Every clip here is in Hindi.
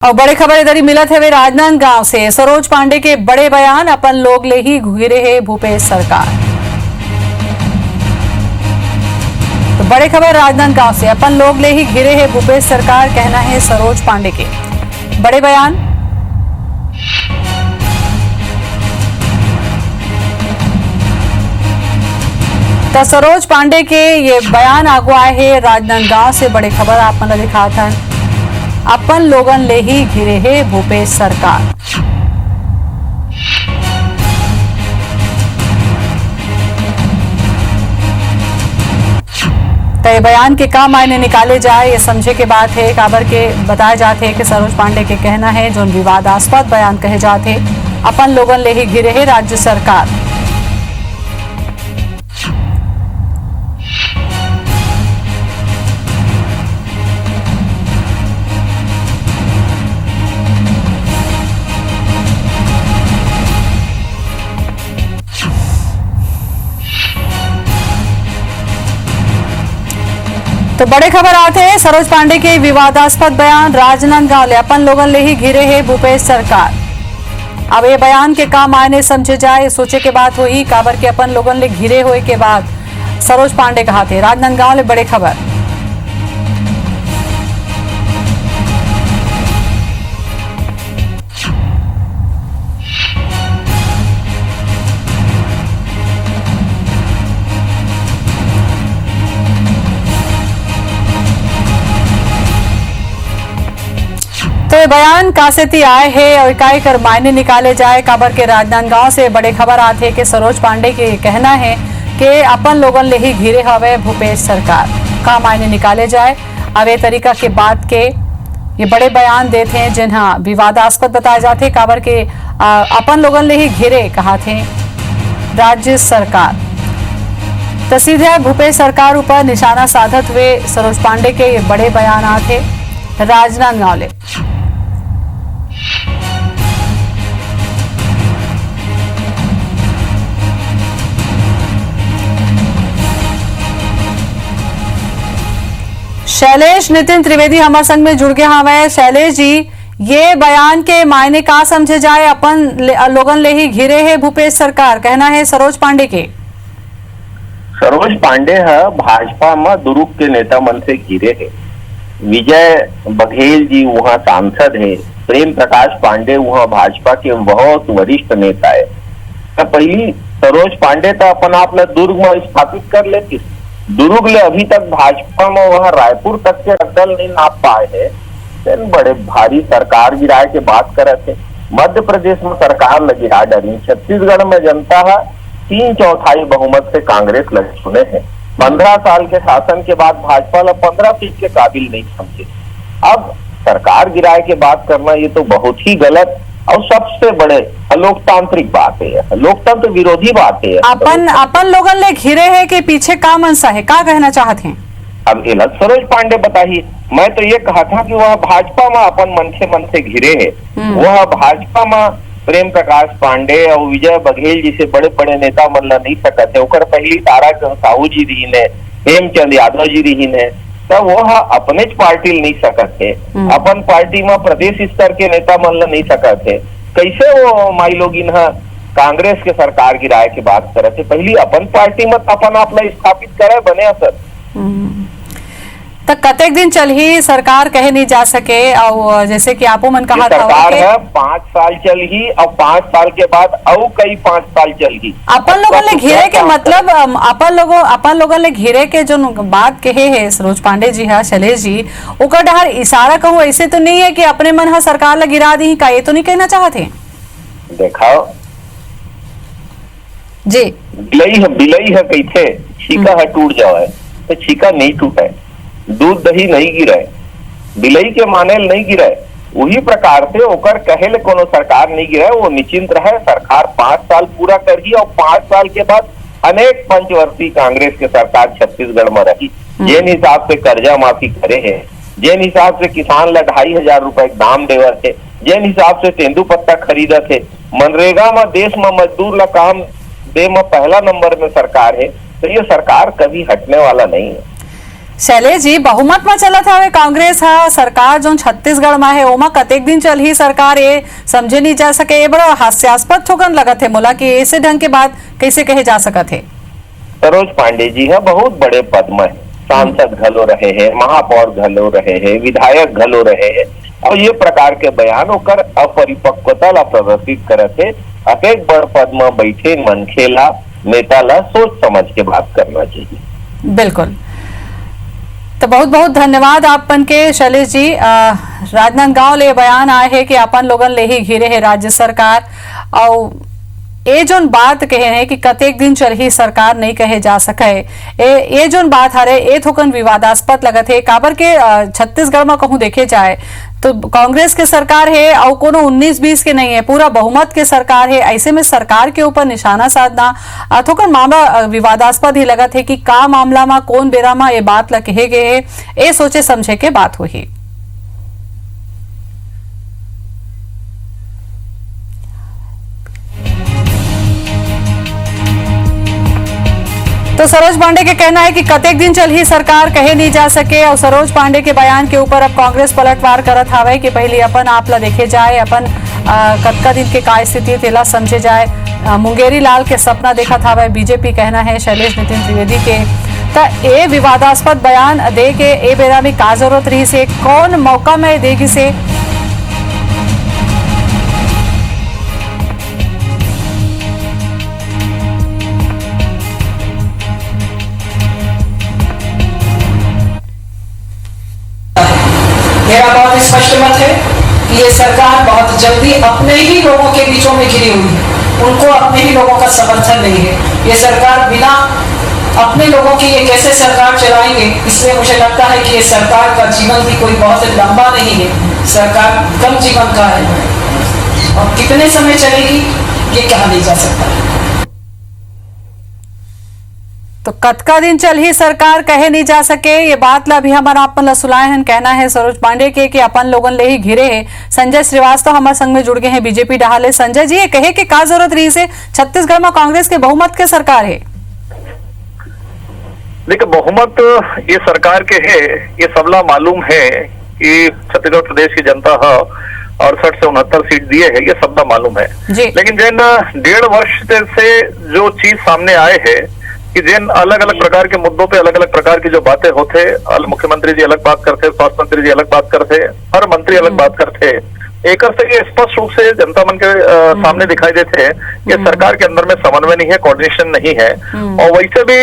और बड़ी खबर इधर ही मिलत है वे राजनांदगांव से सरोज पांडे के बड़े बयान अपन लोग ले ही घिरे है भूपेश सरकार। तो बड़ी खबर राजनांदगांव से अपन लोग ले ही घिरे है भूपेश सरकार, कहना है सरोज पांडे के बड़े बयान। तो सरोज पांडे के ये बयान आगुआए है राजनांदगांव से। बड़ी खबर आप मन दिखा था अपन लोगन ले ही घिरे है भूपेश सरकार। तो बयान के का मायने निकाले जाए ये समझे के बात है। काबर के बताए जाते हैं कि सरोज पांडे के कहना है जो विवादास्पद बयान कहे जाते अपन लोगन ले ही घिरे है राज्य सरकार। तो बड़े खबर आते हैं सरोज पांडे के विवादास्पद बयान। राजनांदगांव ले अपन लोगन ले ही घिरे है भूपेश सरकार। अब ये बयान के का मायने समझे जाए सोचे के बात हुई। काबर के अपन लोगन ले घिरे हुए के बाद सरोज पांडे कहा थे राजनांदगांव ले बड़े खबर। तो ये बयान कासेती आए है और इकाई कर मायने निकाले जाए। काबर के राजनांदगांव से बड़े खबर आते हैं कि सरोज पांडे के कहना है कि अपन लोगन ले ही घिरे हवे भूपेश सरकार। का मायने निकाले जाए अब ये तरीका के बात के ये बड़े बयान देते हैं जिन्हा विवादास्पद बताए जाते। काबर के अपन लोगन ले ही घिरे कहा थे राज्य सरकार। तो सीधे भूपेश सरकार ऊपर निशाना साधत हुए सरोज पांडे के ये बड़े बयान आते राजनांदगांव ले। शैलेश नितिन त्रिवेदी हमारे संग में जुड़ गए हमें। शैलेश जी, ये बयान के मायने का समझे जाए अपन लोगन ले ही घिरे है भूपेश सरकार, कहना है सरोज पांडे के। सरोज पांडे है भाजपा में दुरुप के नेता मन से घिरे है। विजय बघेल जी वहाँ सांसद है, प्रेम प्रकाश पांडे वहाँ भाजपा के बहुत वरिष्ठ नेता है। तो पहली सरोज पांडे तो अपन आप दुर्ग में स्थापित कर लेती। दुर्ग ले अभी तक भाजपा में वह रायपुर तक के अड्डल नहीं नाप पाए है। बड़े भारी सरकार गिराए के बात करे थे। मध्य प्रदेश में सरकार लगी आ डरी। छत्तीसगढ़ में जनता है 3/4 बहुमत से कांग्रेस लगे चुने हैं। 15 साल के शासन के बाद भाजपा ला 15 सीट के काबिल नहीं समझे। अब सरकार गिराए के बात करना ये तो बहुत ही गलत और सबसे बड़े अलोकतांत्रिक बात है, लोकतंत्र विरोधी बात है। अपन लोगन ले घिरे है के पीछे का मनसा है, का कहना चाहते हैं? अब सरोज पांडे बताइए। मैं तो ये कहा था कि वह भाजपा में अपन मन से घिरे है। वह भाजपा में प्रेम प्रकाश पांडे और विजय बघेल जैसे बड़े बड़े नेता मन ला नहीं सकते। ओकर पहली तारा साहू जी रही ने, हेमचंद यादव जी रही ने, तो वह अपने पार्टी नहीं सकते। अपन पार्टी में प्रदेश स्तर के नेता मन ला नहीं सकते। कैसे वो माई लोगिन कांग्रेस के सरकार गिराए के बात करे थे। पहली अपन पार्टी में अपन आप स्थापित करे बने असर। तो कतेक दिन चल ही सरकार कहे नहीं जा सके। और जैसे कि आपो मन कहा था सरकार है 5 साल चल ही और 5 साल के बाद और कई 5 साल चल ही। अपन लोगों ने घिरे के मतलब अपन लोगों ने घिरे के जो बात कहे है सरोज पांडे जी है, शैलेश जी, ओकर डहर इशारा कहूँ ऐसे तो नहीं है कि अपने मन हा सरकार ला गिरा दी का, ये तो नहीं कहना चाहते। देखा जी बिलई है कैसे छीका है टूट जाए तो छीका नहीं टूटा है। दूध दही नहीं गिरे, बिलई के माने नहीं गिरे। वही प्रकार से ओकर कहेले कोनो सरकार नहीं गिरे। वो निश्चिंत रहे। सरकार 5 साल पूरा करही और 5 साल के बाद अनेक पंचवर्षीय कांग्रेस के सरकार छत्तीसगढ़ में रही। जिन हिसाब से कर्जा माफी करे है, जिन हिसाब से किसान ला 2500 रुपए दाम देवे थे, जिन हिसाब से तेंदुपत्ता खरीदा थे, मनरेगा में देश में मजदूर ला काम दे में पहला नंबर में सरकार है। तो ये सरकार कभी हटने वाला नहीं है। शैलेश जी, बहुमत में चलत हवे कांग्रेस हा सरकार जो छत्तीसगढ़ में है ओमा कतेक दिन चल ही सरकार ये समझे नहीं जा सके। ये बड़ा हास्यास्पद थोकन लगत है मोला कि ऐसे ढंग के बात कैसे कहे जा सकत है। सरोज पांडे जी है बहुत बड़े पद में है, सांसद घलो रहे हैं, महापौर घलो रहे हैं, विधायक घलो रहे हैं और ये प्रकार के बयान होकर अपरिपक्वता ला प्रदर्शित करते है। अनेक बड़ पद में बैठे मनखे ला नेता ला सोच समझ के बात करना चाहिए। बिल्कुल, तो बहुत बहुत धन्यवाद आपन के शैलेश जी। राजनांदगांव ले बयान आए है कि अपन लोगन ले ही घिरे है राज्य सरकार और ये जोन बात कहे है कि कतेक दिन चल ही सरकार नहीं कहे जा सके। ये जोन बात हरे ये थोकन विवादास्पद लगत है। काबर के छत्तीसगढ़ में कहूं देखे जाए तो कांग्रेस के सरकार है और कोनो 19-20 के नहीं है, पूरा बहुमत के सरकार है। ऐसे में सरकार के ऊपर निशाना साधना थोकन मामला विवादास्पद ही लगत है कि का मामला में कौन बेरा में ये बात ला कहे गए है, ये सोचे समझे के बात हुई। तो सरोज पांडे के कहना है कि कतेक दिन चल ही सरकार कहे नहीं जा सके और सरोज पांडे के बयान के ऊपर अब कांग्रेस पलटवार करत हावे कि पहले अपन आप ला देखे जाए, अपन कतका दिन के का स्थिति तेला समझे जाए। मुंगेरी लाल के सपना देखा था वह बीजेपी कहना है शैलेश नितिन त्रिवेदी के। तो ये विवादास्पद बयान दे के ए बेरा में का जरूरत रही से, कौन मौका में देगी से। मेरा बहुत स्पष्ट मत है कि ये सरकार बहुत जल्दी अपने ही लोगों के बीचों में घिरी हुई है, उनको अपने ही लोगों का समर्थन नहीं है। ये सरकार बिना अपने लोगों की ये कैसे सरकार चलाएंगे, इसलिए मुझे लगता है कि ये सरकार का जीवन भी कोई बहुत लंबा नहीं है, सरकार कम जीवन का है और कितने समय चलेगी ये कहा नहीं जा सकता। तो कतका दिन चल ही सरकार कहे नहीं जा सके, ये बात ला भी हमारा अपन सुलाए हैं। कहना है सरोज पांडे के कि अपन लोगन ले ही घिरे है। संजय श्रीवास्तव हमारे संग में जुड़ गए हैं बीजेपी डाले। संजय जी, ये कहे कि का जरूरत रही से छत्तीसगढ़ में कांग्रेस के बहुमत के सरकार है। देखिए, बहुमत ये सरकार के है, ये सबला मालूम है कि छत्तीसगढ़ प्रदेश की जनता 68 से 69 सीट दिए है, ये सबला मालूम है। लेकिन जिन 1.5 वर्ष से जो चीज सामने आए है कि जिन अलग अलग प्रकार के मुद्दों पे अलग अलग प्रकार की जो बातें होते, मुख्यमंत्री जी अलग बात करते, स्वास्थ्य मंत्री जी अलग बात करते, हर मंत्री अलग बात करते, एक से ये स्पष्ट रूप से जनता मन के सामने दिखाई देते हैं कि सरकार के अंदर में समन्वय नहीं है, कोऑर्डिनेशन नहीं है। और वैसे भी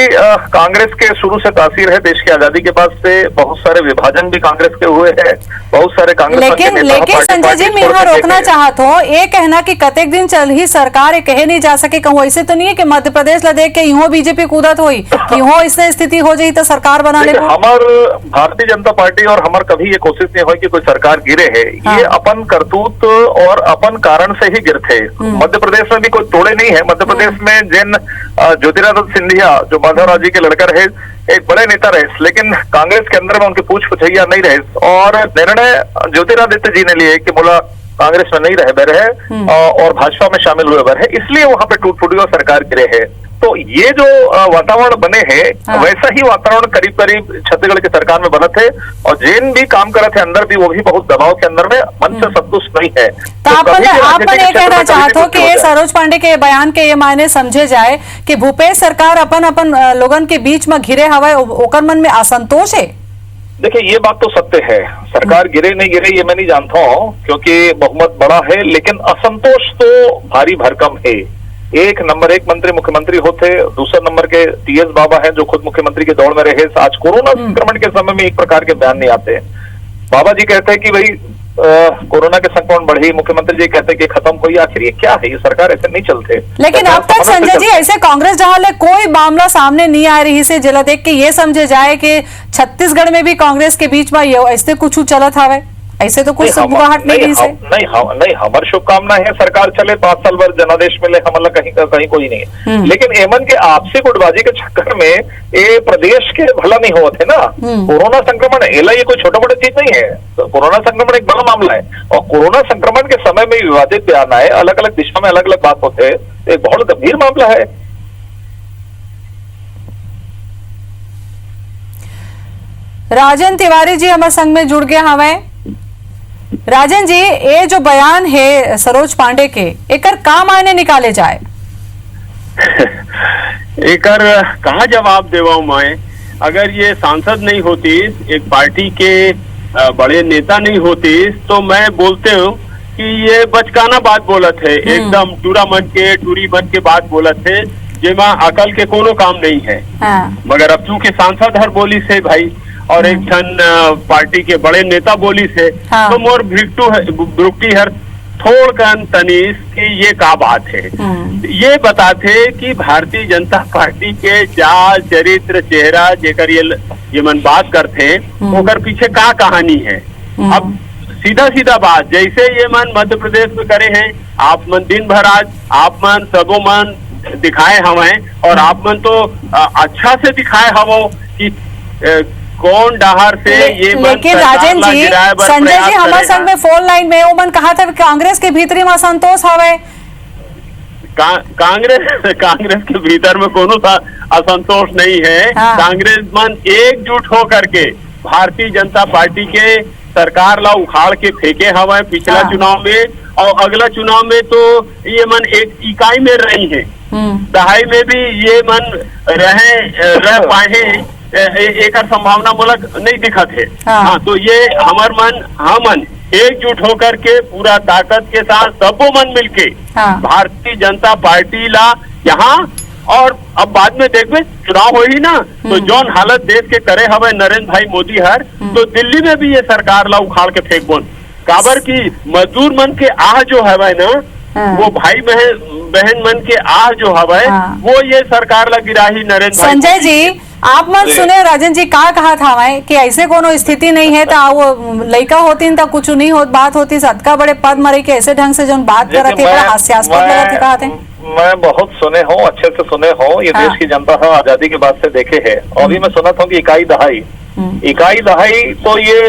कांग्रेस के शुरू से तासीर है, देश की आजादी के बाद से बहुत सारे विभाजन भी कांग्रेस के हुए हैं, बहुत सारे कांग्रेस लेकिन संजय जी, मैं यहाँ रोकना चाहता हूँ। ये कहना कि कतेक दिन चल ही सरकार ये कहे नहीं जा सके, कहूँ ऐसे तो नहीं है कि मध्य प्रदेश ला देख के यूं बीजेपी कूदत हुई कि यूं इससे स्थिति हो जाए तो सरकार बनाने। हमार भारतीय जनता पार्टी और हमार कभी ये कोशिश नहीं हुई कि कोई सरकार गिरे है। ये अपन करतूत और अपन कारण से ही गिरते। मध्य प्रदेश में भी कोई तोड़े नहीं है। मध्य प्रदेश में जिन ज्योतिरादित्य सिंधिया जो माधवराव जी के लड़का रहे, एक बड़े नेता रहे, लेकिन कांग्रेस के अंदर में उनकी पूछ पुछैया नहीं रहे और निर्णय ज्योतिरादित्य जी ने लिए कि बोला कांग्रेस में नहीं रहे बरहे और भाजपा में शामिल हुए बरहे, इसलिए वहां पे टूट फूटी और सरकार गिरे है। तो ये जो वातावरण बने हैं वैसा ही वातावरण करीब करीब छत्तीसगढ़ की सरकार में बना थे और जिन भी काम करे थे अंदर भी वो भी बहुत दबाव के अंदर में मन से संतुष्ट नहीं है। तो आप ये कहना चाहते हो कि सरोज पांडे के बयान के ये मायने समझे जाए कि भूपेश सरकार अपन लोगन के बीच में घिरे हवा ओकर मन में असंतोष है। देखिए, ये बात तो सत्य है, सरकार गिरे नहीं गिरे ये मैं नहीं जानता हूँ क्योंकि बहुमत बड़ा है, लेकिन असंतोष तो भारी भरकम है। एक नंबर 1 मंत्री मुख्यमंत्री होते, दूसरा नंबर के टीएस बाबा हैं जो खुद मुख्यमंत्री के दौड़ में रहे। आज कोरोना संक्रमण के समय में एक प्रकार के बयान नहीं आते। बाबा जी कहते हैं कि भाई कोरोना के संक्रमण बढ़ी, मुख्यमंत्री जी कहते हैं कि खत्म हुई। आखिर ये क्या है? ये सरकार ऐसे नहीं चलते। लेकिन अब तक संजय जी ऐसे कांग्रेस जहां कोई मामला सामने नहीं आ रही से जिला देख के ये समझे जाए कि छत्तीसगढ़ में भी कांग्रेस के बीच में ऐसे कुछ चलत हवे, ऐसे तो कुछ सुबगाहट नहीं हमारी शुभकामना है सरकार चले 5 साल भर जनादेश मिले, हमला कहीं कोई नहीं है। लेकिन एमन के आपसी गुटबाजी के चक्कर में ये प्रदेश के भला नहीं होते ना। कोरोना संक्रमण एला ये कोई छोटा मोटा चीज नहीं है, तो कोरोना संक्रमण एक बड़ा मामला है और कोरोना संक्रमण के समय में विवादित बयान आए, अलग अलग दिशा में अलग अलग बात होते, एक बहुत गंभीर मामला है। राजन तिवारी जी हमारे संग में जुड़ गया हवे। राजन जी, ये जो बयान है सरोज पांडे के, एकर का मायने निकाले जाए? एकर कहा जवाब देवा मैं, अगर ये सांसद नहीं होती, एक पार्टी के बड़े नेता नहीं होती, तो मैं बोलते हूँ कि ये बचकाना बात बोलत है, एकदम टूरी बन के बात बोलत है, जेमा अकल के कोनो काम नहीं है। हाँ। मगर अब चूंकि सांसद हर बोली से भाई और एक जन पार्टी के बड़े नेता बोली से, हाँ। तो मोर भुगटी हर थोड़ कन तनीस कि ये का बात है। ये बताते कि भारतीय जनता पार्टी के जाल चरित्र चेहरा जेकर ये मन बात करते ओकर पीछे का कहानी है। अब सीधा सीधा बात, जैसे ये मन मध्य प्रदेश में करे हैं, आप मन दिन भर आज आप मन सबो मन दिखाए हमें, और आप मन तो अच्छा से दिखाए हवो कि कौन डहार से ये लेकिन राजन जी, संजय जी हमारे संग में फोन लाइन में ओमन कहा था कांग्रेस के भीतरी में असंतोष हवे। कांग्रेस के भीतर में कोनो सा असंतोष नहीं है। हाँ। कांग्रेस मन एकजुट होकर के भारतीय जनता पार्टी के सरकार ला उखाड़ के फेंके हवा पिछला हाँ। चुनाव में, और अगला चुनाव में तो ये मन एक इकाई में रही है, दहाई में भी ये मन रह पाए एक संभावना मूलक नहीं दिखत है। हाँ, तो ये हमन एकजुट होकर के पूरा ताकत के साथ सबो मन मिलके भारतीय जनता पार्टी ला यहाँ, और अब बाद में देखबे चुनाव हो ही ना, तो जौन हालत देश के करे हवे नरेंद्र भाई मोदी हर, तो दिल्ली में भी ये सरकार ला उखाड़ के फेंक बोन, काबर की मजदूर मन के आह जो हवे ना, वो भाई बहन मन के आह जो हवे, वो ये सरकार ला गिराही नरेंद्र भाई। संजय जी, आप मन सुने राजन जी कहा था मैं कि ऐसे कोनो स्थिति नहीं है, तो वो लड़का होती तो कुछ नहीं होत, बात होती सदका बड़े पद मरे के ऐसे ढंग से जो बात कर रहे थे, बड़ा हास्यास्पद लगा थे, कहा थे। मैं बहुत सुने हूँ, अच्छे से सुने हूँ, ये देश की जनता है आजादी के बाद से देखे है, और अभी मैं सुना था कि इकाई दहाई तो ये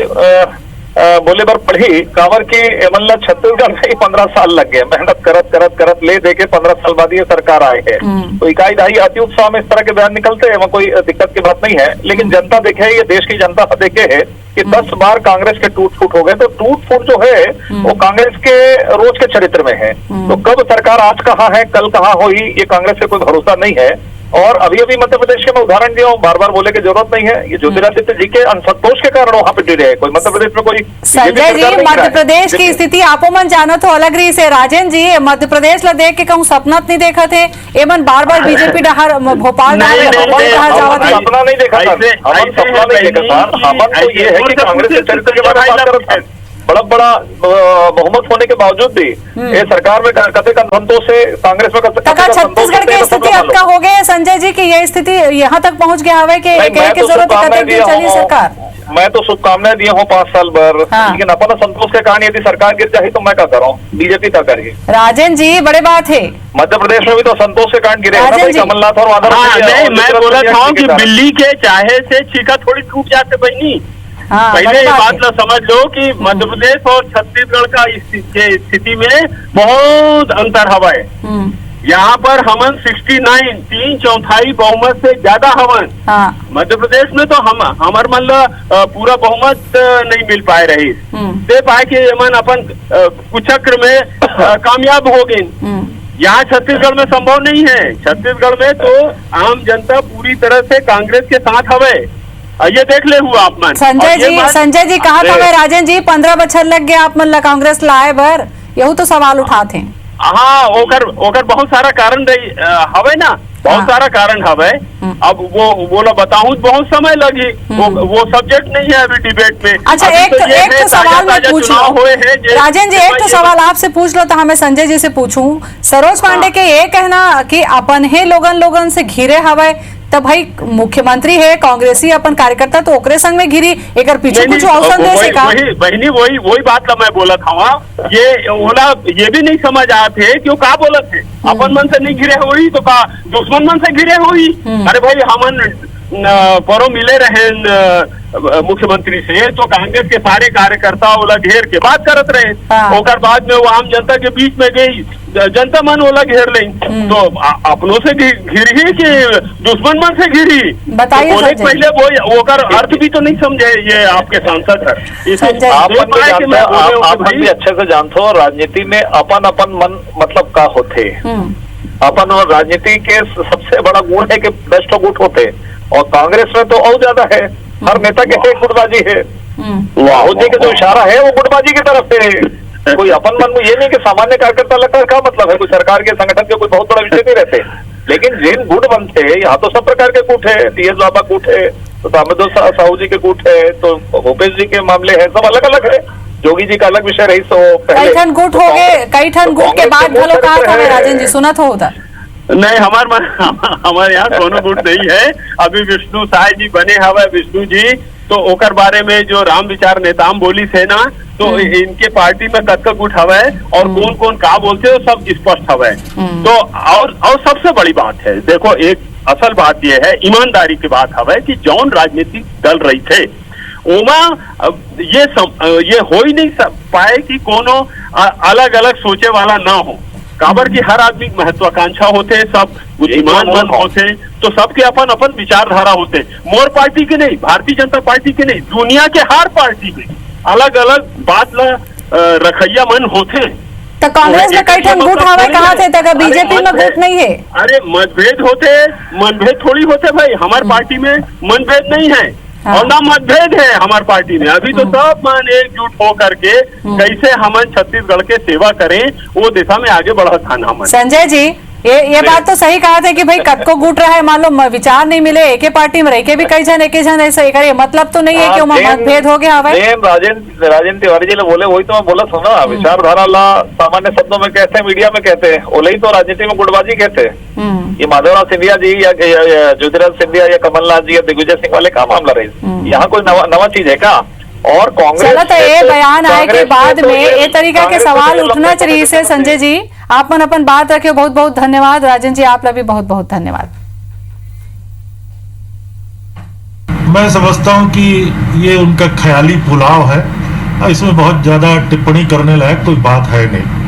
बोले बार पढ़ी कावर की मल्ला छत्तीसगढ़ में ही 15 साल लग गए, मेहनत करत ले दे के 15 साल बाद ये सरकार आए है। तो इकाई दहाई अति उत्साह में इस तरह के बयान निकलते हैं, वहाँ कोई दिक्कत की बात नहीं है, लेकिन जनता देखे, ये देश की जनता देखे है कि 10 बार कांग्रेस के टूट फूट हो गए, तो टूट फूट जो है वो कांग्रेस के रोज के चरित्र में है। तो कब सरकार आज कहाँ है कल कहाँ हुई, ये कांग्रेस से कोई भरोसा नहीं है। और अभी मध्य प्रदेश के मैं उदाहरण दिया हूँ, बार बार बोले की जरूरत नहीं है, ये ज्योतिरादित्य जी के असंतोष के कारण वहाँ पे गिरे है, कोई मध्य प्रदेश में कोई। संजय जी, मध्य प्रदेश की स्थिति आपो मन जानो तो अलग रही से। राजन जी, मध्य प्रदेश ला देख के कहूँ सपना नहीं देखा थे, एमन बार बीजेपी डहार भोपाल सपना नहीं देखा सर, सपना नहीं देखा सर, हमन तो ये है कि कांग्रेस के चरित्र के बारे में बात करते हैं, बड़ा बहुमत होने के बावजूद भी ये सरकार में कते का संतोष से कांग्रेस में छत्तीसगढ़ की स्थिति अब का हो गई संजय जी की ये स्थिति यहाँ तक पहुँच गया है कि जरूरत चली सरकार। मैं तो शुभकामनाएं दिए हूँ 5 साल भर, लेकिन अपना संतोष के कारण यदि सरकार गिर जाए तो मैं क्या कर रहा हूँ, बीजेपी क्या करिए। राजन जी, बड़े बात है, मध्य प्रदेश में भी तो संतोष के कारण गिरे कमलनाथ और मैं बोला था कि बिल्ली के चाहे से छीका थोड़ी टूट जाते बहनी। पहले ये बात ना समझ लो कि मध्य प्रदेश और छत्तीसगढ़ का स्थिति में बहुत अंतर हवा है। यहाँ पर हमन 69 3/4 बहुमत से ज्यादा हवन। मध्य प्रदेश में तो हमार मतलब पूरा बहुमत नहीं मिल पाए रही, दे पाए कि मन अपन कुचक्र में कामयाब हो गए। यहाँ छत्तीसगढ़ में संभव नहीं है। छत्तीसगढ़ में तो आम जनता पूरी तरह से कांग्रेस के साथ हवे, ये देख ले हुआ आप मन। संजय जी कहा था मैं राजन जी 15 बछर लग गया आप मन कांग्रेस लाए बर, यही तो सवाल उठाते हैं। हाँ, ओकर बहुत सारा कारण रही हवे ना, बहुत सारा कारण हवे। अब वो बताऊं बहुत समय लगी, वो सब्जेक्ट नहीं है अभी डिबेट में। अच्छा, एक तो सवाल मैं पूछ लो राजन जी, एक तो सवाल आपसे पूछ लो तो हमें संजय जी से पूछूं। सरोज पांडे के ये कहना कि अपन है लोगन से घिरे हवे, तब भाई मुख्यमंत्री है कांग्रेसी अपन कार्यकर्ता तो ओकरे संग में घिरी, एक पीछे कुछ अवसर दे से का बहनी वही बात ला मैं बोला था। ये भी नहीं समझ आते क्यों का बोला थे, अपन मन से नहीं घिरे हुई तो का दुश्मन मन से घिरे हुई। अरे भाई हमन परो मिले रहे मुख्यमंत्री से, तो कांग्रेस के सारे कार्यकर्ता ओला घेर के बात करत रहे। हाँ। ओकर बाद में वो आम जनता के बीच में गई, जनता मन ओला घेर ली, तो अपनों से घिरी कि दुश्मन मन से घिरी? बताइए तो बोले संजय। पहले वो ओकर अर्थ भी तो नहीं समझे ये आपके सांसद है। संजय। आप भी अच्छे से जानते हो राजनीति में अपन अपन मन मतलब का होते। अपन और राजनीति के सबसे बड़ा गुण है कि 10 गुट होते, और कांग्रेस में तो और ज्यादा है। हर नेता के एक गुटबाजी है। राहुल जी का जो इशारा है वो गुटबाजी की तरफ से। कोई अपन मन में ये नहीं कि सामान्य कार्यकर्ता लगता है, क्या मतलब है? कोई सरकार के संगठन के कोई बहुत बड़ा विषय नहीं रहते, लेकिन जिन गुट बनते हैं यहाँ तो सब प्रकार के गुट है। टीएस बाबा गुट है, तो दामोदर साहू जी के गुट है, तो भूपेश जी के मामले है, सब अलग अलग है। जोगी जी का अलग विषय रही। तो कई ठन गुट हो गए, कई ठन गुट के बाद भलो कहा था राजन जी, सुनत हो उधर? नहीं, हमारे यहाँ दोनों गुट नहीं है। अभी विष्णु साय जी बने हवे, विष्णु जी तो ओकर बारे में जो राम विचार नेता बोली से ना, तो इनके पार्टी में कतका गुट हवे और कौन कौन का बोलते हो सब स्पष्ट हवे। तो और सबसे बड़ी बात है, देखो एक असल बात यह है, ईमानदारी की बात हवे कि जौन राजनीतिक दल रही थे ओमा ये हो ही नहीं पाए कि कोनो अलग अलग सोचे वाला ना हो। काबर की हर आदमी महत्वाकांक्षा होते, सब बुद्धिमान मन होते, तो सबके अपन अपन विचारधारा होते। मोर पार्टी के नहीं, भारतीय जनता पार्टी के नहीं, दुनिया के हर पार्टी के अलग अलग बात ला रखैया मन होते। तो कांग्रेस में कई ठन गुट हवे कहा थे, तक बीजेपी में गुट नहीं है? अरे मतभेद होते, मनभेद थोड़ी होते भाई। हमारे पार्टी में मनभेद नहीं है। हाँ। और ना मतभेद है हमारी पार्टी में। अभी तो सब मन एकजुट हो करके कैसे हम छत्तीसगढ़ के सेवा करें वो दिशा में आगे बढ़ा था हम। संजय जी ये बात तो सही कहा थे कि भाई कब को गुट रहा है, मान लो विचार नहीं मिले एक पार्टी में रह के भी कई जन एक जन ऐसा करे, मतलब तो नहीं है कि मतभेद हो गया हवे। राजेंद्र तिवारी जी ने बोले, वही तो मैं बोला सुना, विचारधारा ला सामान्य शब्दों में कहते हैं, मीडिया में कहते हैं, ओले ही तो राजनीति में गुटबाजी कहते हैं। ये माधवराव सिंधिया जी या ज्योतिराज सिंधिया या कमलनाथ जी या दिग्विजय सिंह वाले का मामला रही? यहाँ कोई नवा चीज है क्या? और कांग्रेस चलो तो ये बयान आए के बाद में ये तरीका के सवाल उठना चाहिए से। संजय जी आप मन अपन बात रखे, बहुत बहुत धन्यवाद। राजन जी आप भी बहुत बहुत धन्यवाद। मैं समझता हूं कि ये उनका ख्याली पुलाव है, इसमें बहुत ज्यादा टिप्पणी करने लायक कोई बात है नहीं।